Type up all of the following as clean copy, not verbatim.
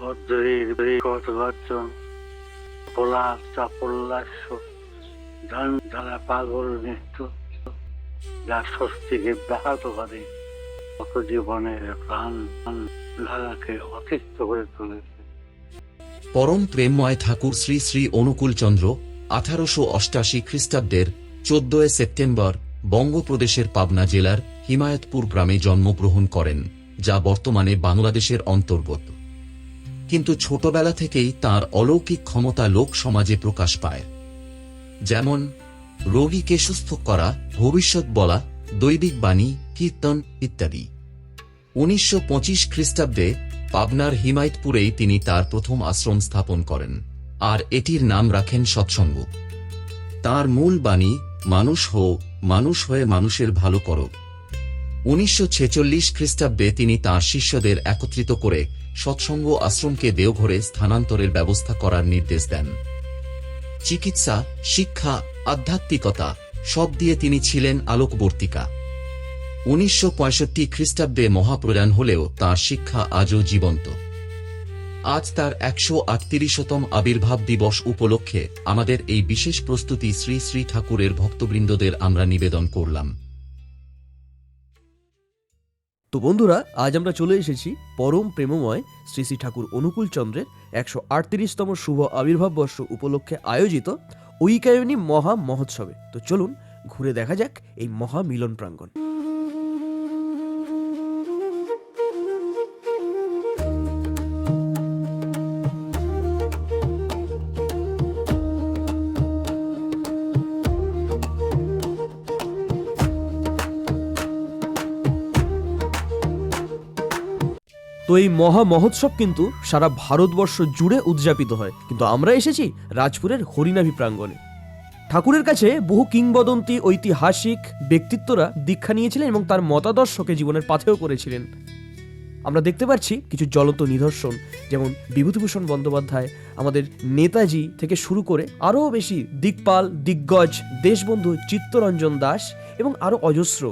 ভদ্রের বিকট গর্জন, প্রলাপ চাপল্লাস্য, ঝাড়া পাগল নৃত্য, যা স্বস্তিকে ব্যাহত করে, কত জীবনের প্রাণ ধারাকে অতিষ্ঠ করে তুলেছে। পরম প্রেমময় ঠাকুর শ্রী শ্রী অনুকূলচন্দ্র 1888 খ্রিস্টাব্দের 14 সেপ্টেম্বর বঙ্গপ্রদেশের পাবনা জেলার হিমায়তপুর গ্রামে জন্মগ্রহণ করেন, যা বর্তমানে বাংলাদেশের অন্তর্গত। কিন্তু ছোটবেলা থেকেই তার অলৌকিক ক্ষমতা লোক সমাজে প্রকাশ পায়, যেমন রোগীকে সুস্থ করা, ভবিষ্যৎ বলা, দৈবিক বাণী, কীর্তন ইত্যাদি। 1925 খ্রিস্টাব্দে পাবনার হিমায়তপুরেই তিনি তার প্রথম আশ্রম স্থাপন করেন, আর এটির নাম রাখেন সৎসঙ্গ। তার মূল বাণী, মানুষ হও, মানুষ হয়ে মানুষের ভালো করো। 1946 খ্রিস্টাব্দে তিনি তাঁর শিষ্যদের একত্রিত করে সৎসঙ্গ আশ্রমকে দেওঘরে স্থানান্তরের ব্যবস্থা করার নির্দেশ দেন। চিকিৎসা, শিক্ষা, আধ্যাত্মিকতা সব দিয়ে তিনি ছিলেন আলোকবর্তিকা। 1965 খ্রিস্টাব্দে মহাপ্রয়াণ হলেও তাঁর শিক্ষা আজও জীবন্ত। আজ তার 138তম আবির্ভাব দিবস উপলক্ষে আমাদের এই বিশেষ প্রস্তুতি শ্রী শ্রী ঠাকুরের ভক্তবৃন্দদের আমরা নিবেদন করলাম। তো বন্ধুরা, আজ আমরা চলে এসেছি পরম প্রেমময় শ্রী শ্রী ঠাকুর অনুকূলচন্দ্রের 138তম শুভ আবির্ভাব বর্ষ উপলক্ষে আয়োজিত ঐকায়নী মহা মহোৎসবে। তো চলুন ঘুরে দেখা যাক এই মহা মিলন প্রাঙ্গণ। তো এই মহা মহোৎসব কিন্তু সারা ভারতবর্ষ জুড়ে উদযাপিত হয়, কিন্তু আমরা এসেছি রাজপুরের হরিনাভি প্রাঙ্গণে। ঠাকুরের কাছে বহু কিংবদন্তি ঐতিহাসিক ব্যক্তিত্বরা দীক্ষা নিয়েছিলেন এবং তার মতাদর্শকে জীবনের পাথেয় করেছিলেন। আমরা দেখতে পাচ্ছি কিছু জ্বলন্ত নিদর্শন, যেমন বিভূতিভূষণ বন্দ্যোপাধ্যায়, আমাদের নেতাজি থেকে শুরু করে আরও বেশি দিকপাল, দিগ্গজ, দেশবন্ধু চিত্তরঞ্জন দাস এবং আরও অজস্র।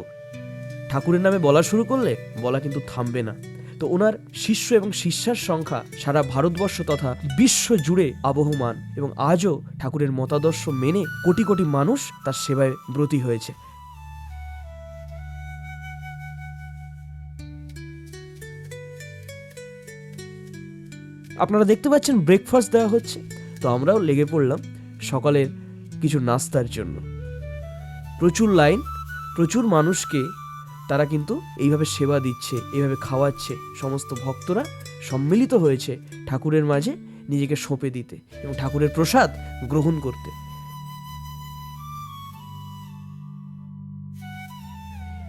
ঠাকুরের নামে বলা শুরু করলে বলা কিন্তু থামবে না। তো ওনার শিষ্য এবং শিষ্যার সংখ্যা সারা ভারতবর্ষ তথা বিশ্ব জুড়ে আবহমান, এবং আজও ঠাকুরের মতাদর্শ মেনে কোটি কোটি মানুষ তার সেবায় ব্রতী হয়েছে। আপনারা দেখতে পাচ্ছেন ব্রেকফাস্ট দেওয়া হচ্ছে, তো আমরাও লেগে পড়লাম সকালের কিছু নাস্তার জন্য। প্রচুর লাইন, প্রচুর মানুষকে তারা কিন্তু এইভাবে সেবা দিচ্ছে, এইভাবে খাওয়াচ্ছে। সমস্ত ভক্তরা সম্মিলিত হয়েছে ঠাকুরের মাঝে নিজেকে সঁপে দিতে এবং ঠাকুরের প্রসাদ গ্রহণ করতে।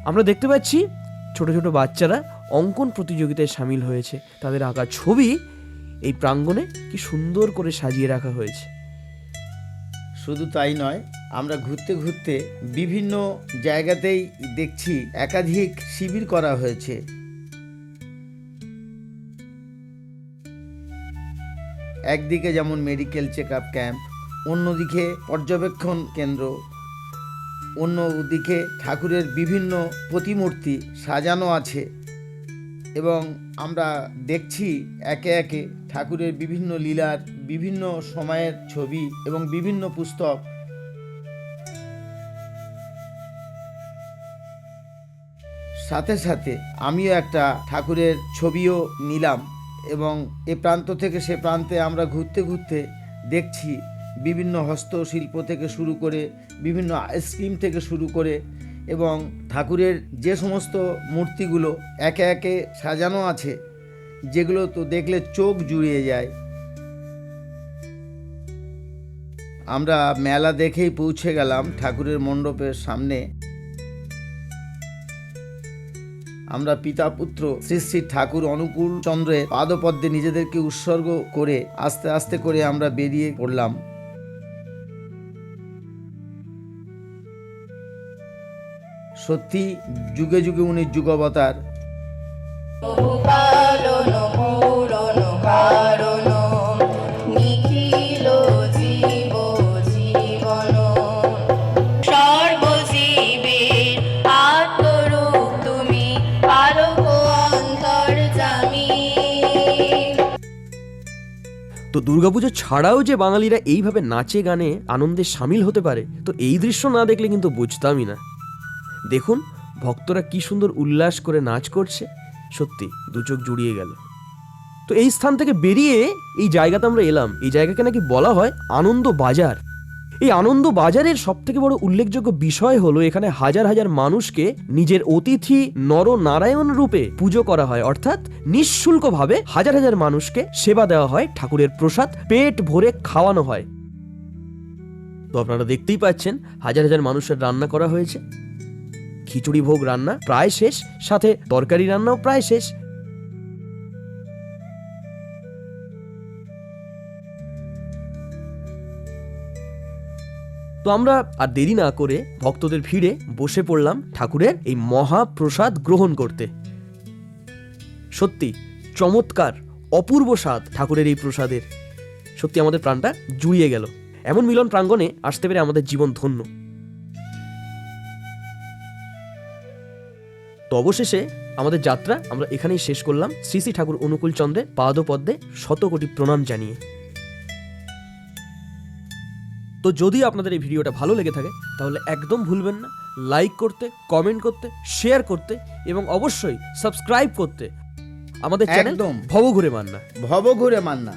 আমরা দেখতে পাচ্ছি ছোট ছোট বাচ্চারা অঙ্কন প্রতিযোগিতায় সামিল হয়েছে। তাদের আঁকা ছবি এই প্রাঙ্গণে কি সুন্দর করে সাজিয়ে রাখা হয়েছে। শুধু তাই নয়, আমরা ঘুরতে ঘুরতে বিভিন্ন জায়গাতেই দেখছি একাধিক শিবির করা হয়েছে। একদিকে যেমন মেডিকেল চেক আপ ক্যাম্প, অন্যদিকে পর্যবেক্ষণ কেন্দ্র, অন্যদিকে ঠাকুরের বিভিন্ন প্রতিমূর্তি সাজানো আছে এবং আমরা দেখছি একে একে ঠাকুরের বিভিন্ন লীলার, বিভিন্ন সময়ের ছবি এবং বিভিন্ন পুস্তক। সাথে সাথে আমিও একটা ঠাকুরের ছবিও নিলাম এবং এ প্রান্ত থেকে সে প্রান্তে আমরা ঘুরতে ঘুরতে দেখছি বিভিন্ন হস্তশিল্প থেকে শুরু করে, বিভিন্ন আইসক্রিম থেকে শুরু করে, এবং ঠাকুরের যে সমস্ত মূর্তিগুলো একে একে সাজানো আছে, যেগুলো তো দেখলে চোখ জুড়িয়ে যায়। আমরা মেলা দেখেই পৌঁছে গেলাম ঠাকুরের মণ্ডপের সামনে। আমরা পিতা পুত্র শ্রী শ্রী ঠাকুর অনুকূল চন্দ্রের পাদপদ্মে নিজেদেরকে উৎসর্গ করে আস্তে আস্তে করে আমরা বেরিয়ে পড়লাম। সত্যি যুগে যুগে উনি যুগাবতার। তো দুর্গাপুজো ছাড়াও যে বাঙালিরা এইভাবে নাচে গানে আনন্দে সামিল হতে পারে, তো এই দৃশ্য না দেখলে কিন্তু বুঝতামই না। দেখুন ভক্তরা কি সুন্দর উল্লাস করে নাচ করছে, সত্যি দু চোখ জুড়িয়ে গেল। তো এই স্থান থেকে বেরিয়ে এই জায়গাতে আমরা এলাম। এই জায়গাকে নাকি বলা হয় আনন্দ বাজার। এই আনন্দ বাজারের সব থেকে বড় উল্লেখযোগ্য বিষয় হলো এখানে হাজার হাজার মানুষকে নিজের অতিথি নরনারায়ণ রূপে পুজো করা হয়, অর্থাৎ নিঃশুল্কভাবে হাজার হাজার মানুষকে সেবা দেওয়া হয়, ঠাকুরের প্রসাদ পেট ভরে খাওয়ানো হয়। তো আপনারা দেখতেই পাচ্ছেন হাজার হাজার মানুষের রান্না করা হয়েছে। খিচুড়ি ভোগ রান্না প্রায় শেষ, সাথে তরকারি রান্নাও প্রায় শেষ। তো আমরা আর দেরি না করে ভক্তদের ভিড়ে বসে পড়লাম ঠাকুরের এই মহাপ্রসাদ গ্রহণ করতে। সত্যি চমৎকার, অপূর্ব স্বাদ ঠাকুরের এই প্রসাদের। সত্যি আমাদের প্রাণটা জুড়িয়ে গেল। এমন মিলন প্রাঙ্গণে আসতে পেরে আমাদের জীবন ধন্য। তো অবশেষে আমাদের যাত্রা আমরা এখানেই শেষ করলাম, শ্রী শ্রী ঠাকুর অনুকূল চন্দ্রের পাদপদ্মে শতকোটি প্রণাম জানিয়ে। তো যদি আপনাদের এই ভিডিওটা ভালো লেগে থাকে তাহলে একদম ভুলবেন না লাইক করতে, কমেন্ট করতে, শেয়ার করতে এবং অবশ্যই সাবস্ক্রাইব করতে আমাদের চ্যানেল একদম। ভবঘুরে মান্না। ভবঘুরে মান্না।